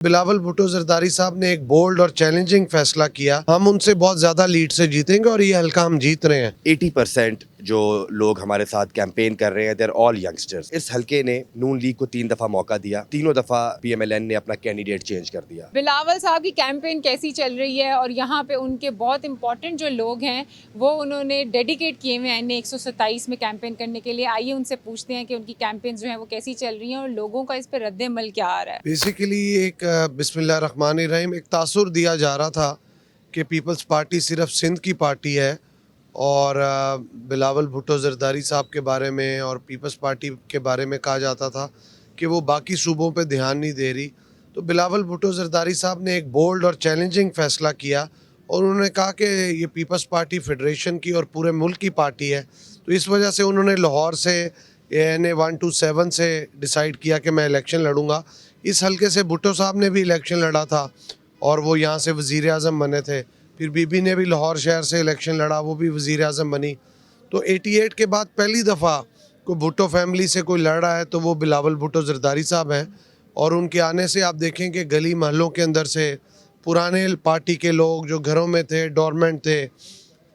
बिलावल भुट्टो जरदारी साहब ने एक बोल्ड और चैलेंजिंग फैसला किया। हम उनसे बहुत ज्यादा लीड से जीतेंगे और ये हल्का हम जीत रहे हैं। 80% जो लोग हमारे साथ कैंपेन कर रहे हैं देर ऑल यंगस्टर्स। इस हलके ने नून लीग को 3 दफा मौका दिया, तीनों दफा पीएमएलएन ने अपना कैंडिडेट चेंज कर दिया। बिलावल साहब की कैंपेन कैसी चल रही है और यहाँ पे उनके बहुत इंपॉर्टेंट जो लोग हैं वो उन्होंने डेडिकेट किए हुए हैं एन 127 में कैंपेन करने के लिए। आइए उनसे पूछते हैं कि उनकी कैंपेन जो है वो कैसी चल रही है और लोगों का इस पर रद्द-ए-अमल क्या आ रहा है। बेसिकली एक बिस्मिल्लाहिर्रहमानिर्रहीम एक तासुर दिया जा रहा था कि पीपल्स पार्टी सिर्फ सिंध की पार्टी है और बिलावल भुट्टो जरदारी साहब के बारे में और पीपल्स पार्टी के बारे में कहा जाता था कि वो बाकी सूबों पे ध्यान नहीं दे रही। तो बिलावल भुट्टो जरदारी साहब ने एक बोल्ड और चैलेंजिंग फैसला किया और उन्होंने कहा कि ये पीपल्स पार्टी फेडरेशन की और पूरे मुल्क की पार्टी है। तो इस वजह से उन्होंने लाहौर से NA 127 से डिसाइड किया कि मैं इलेक्शन लड़ूंगा। इस हलके से भुट्टो साहब ने भी इलेक्शन लड़ा था और वो यहाँ से वज़ीर आज़म बने थे। फिर बीबी ने भी लाहौर शहर से इलेक्शन लड़ा, वो भी वज़ीर आज़म बनी। तो 88 के बाद पहली दफ़ा कोई भुट्टो फैमिली से कोई लड़ रहा है तो वो बिलावल भुट्टो जरदारी साहब हैं। और उनके आने से आप देखें कि गली महलों के अंदर से पुराने पार्टी के लोग जो घरों में थे, डोरमेंट थे,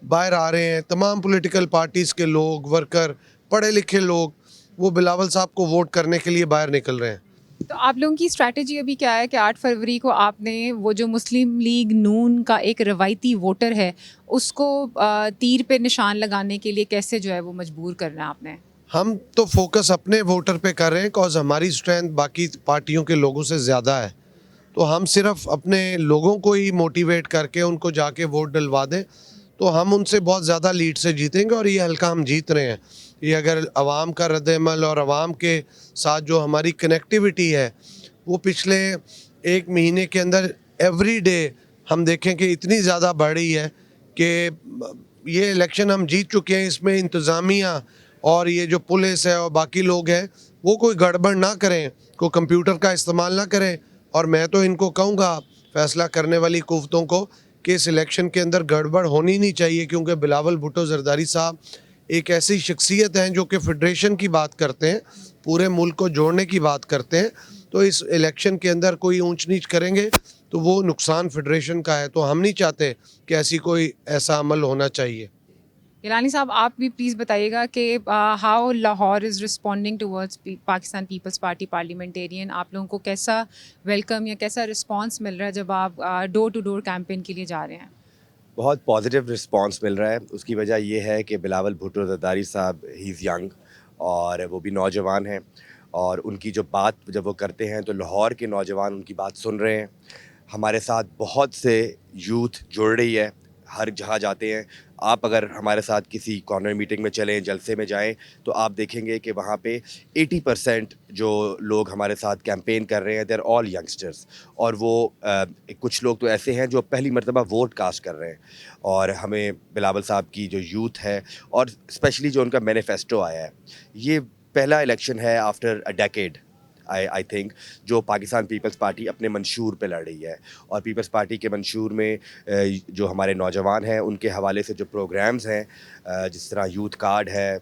बाहर आ रहे हैं। तमाम पॉलिटिकल पार्टीज़ के लोग, वर्कर, पढ़े लिखे लोग वो बिलावल साहब को वोट करने के लिए बाहर निकल रहे हैं। तो आप लोगों की स्ट्रैटेजी अभी क्या है कि 8 फरवरी को आपने वो जो मुस्लिम लीग नून का एक रवायती वोटर है उसको तीर पे निशान लगाने के लिए कैसे जो है वो मजबूर करना है आपने? हम तो फोकस अपने वोटर पे कर रहे हैं कॉज हमारी स्ट्रेंथ बाकी पार्टियों के लोगों से ज़्यादा है। तो हम सिर्फ अपने लोगों को ही मोटिवेट करके उनको जाके वोट डलवा दें तो हम उनसे बहुत ज़्यादा लीड से जीतेंगे और ये हल्का हम जीत रहे हैं। ये अगर आवाम का रद्द-ए-अमल और आवाम के साथ जो हमारी कनेक्टिविटी है वो पिछले 1 महीने के अंदर एवरी डे हम देखें कि इतनी ज़्यादा बढ़ रही है कि ये इलेक्शन हम जीत चुके हैं। इसमें इंतज़ामिया और ये जो पुलिस है और बाकी लोग हैं वो कोई गड़बड़ ना करें, कोई कंप्यूटर का इस्तेमाल ना करें। और मैं तो इनको कहूँगा फैसला करने वाली कुव्वतों को कि इस इलेक्शन के अंदर गड़बड़ होनी नहीं चाहिए, क्योंकि बिलावल भुट्टो जरदारी साहब एक ऐसी शख्सियत हैं जो कि फेडरेशन की बात करते हैं, पूरे मुल्क को जोड़ने की बात करते हैं। तो इस इलेक्शन के अंदर कोई ऊंच नीच करेंगे तो वो नुकसान फेडरेशन का है। तो हम नहीं चाहते कि ऐसी कोई ऐसा अमल होना चाहिए। गिलानी साहब आप भी प्लीज़ बताइएगा कि how Lahore is responding towards Pakistan Peoples Party Parliamentarian. आप लोगों को कैसा वेलकम या कैसा रिस्पांस मिल रहा है जब आप डोर टू डोर कैंपेन के लिए जा रहे हैं? बहुत पॉजिटिव रिस्पांस मिल रहा है। उसकी वजह ये है कि बिलावल भुट्टो जरदारी साहब ही इज़ यंग और वो भी नौजवान हैं और उनकी जो बात जब वो करते हैं तो लाहौर के नौजवान उनकी बात सुन रहे हैं। हमारे साथ बहुत से यूथ जुड़ रही है, हर जहाँ जाते हैं। आप अगर हमारे साथ किसी कॉर्नर मीटिंग में चलें, जलसे में जाएं तो आप देखेंगे कि वहाँ पे 80% जो लोग हमारे साथ कैंपेन कर रहे हैं देर ऑल यंगस्टर्स। और वो कुछ लोग तो ऐसे हैं जो पहली मर्तबा वोट कास्ट कर रहे हैं। और हमें बिलावल साहब की जो यूथ है और स्पेशली जो उनका मैनिफेस्टो आया है, ये पहला इलेक्शन है after a decade I think जो पाकिस्तान पीपल्स पार्टी अपने मंशूर पे लड़ रही है। और पीपल्स पार्टी के मंशूर में जो हमारे नौजवान हैं उनके हवाले से जो प्रोग्राम्स हैं, जिस तरह यूथ कार्ड है,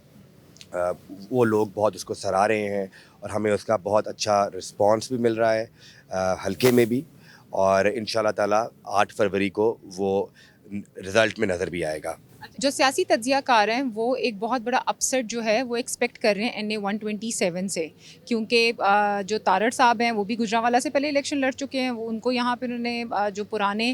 वो लोग बहुत उसको सराह रहे हैं और हमें उसका बहुत अच्छा रिस्पांस भी मिल रहा है हल्के में भी। और इंशाल्लाह ताला 8 फरवरी को वो रिज़ल्ट में नज़र भी आएगा। जो सियासी तज्ज़ियाकार हैं वो एक बहुत बड़ा अपसेट जो है वो एक्सपेक्ट कर रहे हैं NA 127 से, क्योंकि जो तारड़ साहब हैं वो भी गुजरांवाला से पहले इलेक्शन लड़ चुके हैं। वो उनको यहाँ पे उन्होंने जो पुराने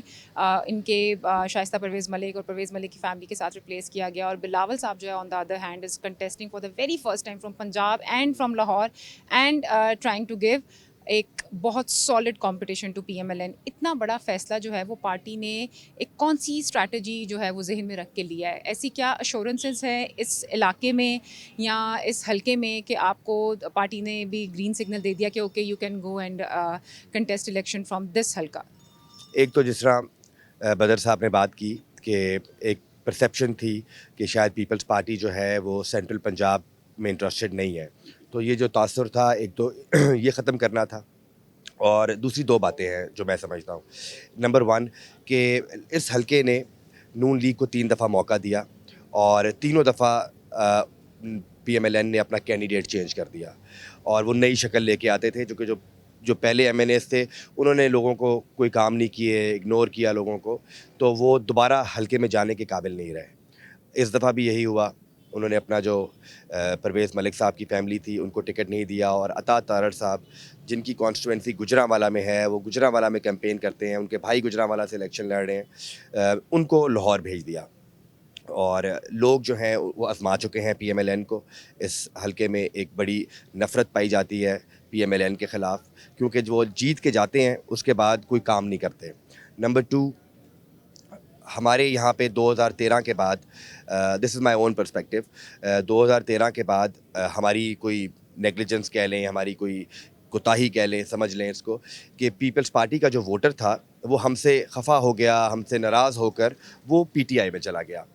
इनके शाइस्ता परवेज़ मलिक और परवेज़ मलिक की फैमिली के साथ रिप्लेस किया गया। और बिलावल साहब जो है on the other hand is contesting for the very first time from Punjab and from Lahore and trying to give एक बहुत सॉलिड कंपटीशन टू PMLN। इतना बड़ा फैसला जो है वो पार्टी ने एक कौन सी स्ट्रैटेजी जो है वो जहन में रख के लिया है? ऐसी क्या अश्योरेंसेस हैं इस इलाके में या इस हलके में कि आपको पार्टी ने भी ग्रीन सिग्नल दे दिया कि okay you can go and contest election from this हलका? एक तो जिस तरह बदर साहब ने बात की कि एक परसेप्शन थी कि शायद पीपल्स पार्टी जो है वो सेंट्रल पंजाब में इंटरेस्टेड नहीं है, तो ये जो तासुर था एक तो ये ख़त्म करना था। और दूसरी 2 बातें हैं जो मैं समझता हूँ। नंबर 1 कि इस हलके ने नून लीग को 3 दफ़ा मौका दिया और तीनों दफ़ा PMLN ने अपना कैंडिडेट चेंज कर दिया और वो नई शक्ल लेके आते थे जो जो पहले एमएनएस थे उन्होंने लोगों को कोई काम नहीं किए, इग्नोर किया लोगों को, तो वो दोबारा हलके में जाने के काबिल नहीं रहे। इस दफ़ा भी यही हुआ। उन्होंने अपना जो परवेज़ मलिक साहब की फैमिली थी उनको टिकट नहीं दिया, और अता तारड़ साहब जिनकी कॉन्स्टिट्यूंसी गुजरांवाला में है, वो गुजरांवाला में कैंपेन करते हैं, उनके भाई गुजरांवाला से इलेक्शन लड़ रहे हैं, उनको लाहौर भेज दिया। और लोग जो हैं वो आज़मा चुके हैं पीएमएलएन को। इस हलके में एक बड़ी नफ़रत पाई जाती है पीएमएलएन के ख़िलाफ़, क्योंकि जो वो जीत के जाते हैं उसके बाद कोई काम नहीं करते। नंबर 2, हमारे यहाँ पे 2013 के बाद, this is my own perspective, 2013 के बाद हमारी कोई नेग्लिजेंस कह लें, हमारी कोई कोताही कह लें, समझ लें इसको, कि पीपल्स पार्टी का जो वोटर था वो हमसे खफा हो गया, हमसे नाराज़ होकर वो पीटीआई में चला गया,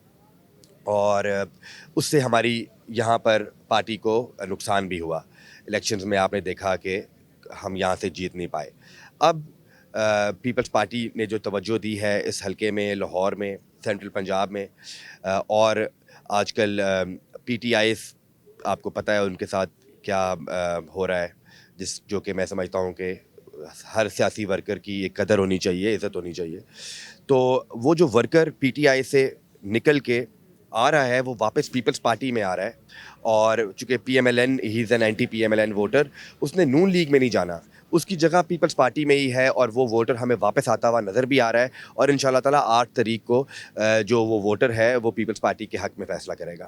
और उससे हमारी यहाँ पर पार्टी को नुकसान भी हुआ। इलेक्शंस में आपने देखा कि हम यहाँ से जीत नहीं पाए। अब पीपल्स पार्टी ने जो तवज्जो दी है इस हलके में, लाहौर में, सेंट्रल पंजाब में, और आजकल पीटीआई, आपको पता है उनके साथ क्या हो रहा है, जो कि मैं समझता हूँ कि हर सियासी वर्कर की एक कदर होनी चाहिए, इज़्ज़त होनी चाहिए। तो वो जो वर्कर पीटीआई से निकल के आ रहा है वो वापस पीपल्स पार्टी में आ रहा है, और चूँकि PMLN, he is an anti PMLN voter, उसने नून लीग में नहीं जाना, उसकी जगह पीपल्स पार्टी में ही है, और वो वोटर हमें वापस आता हुआ नज़र भी आ रहा है, और इंशाल्लाह ताला 8 तारीख को जो वो वोटर है वो पीपल्स पार्टी के हक़ में फ़ैसला करेगा।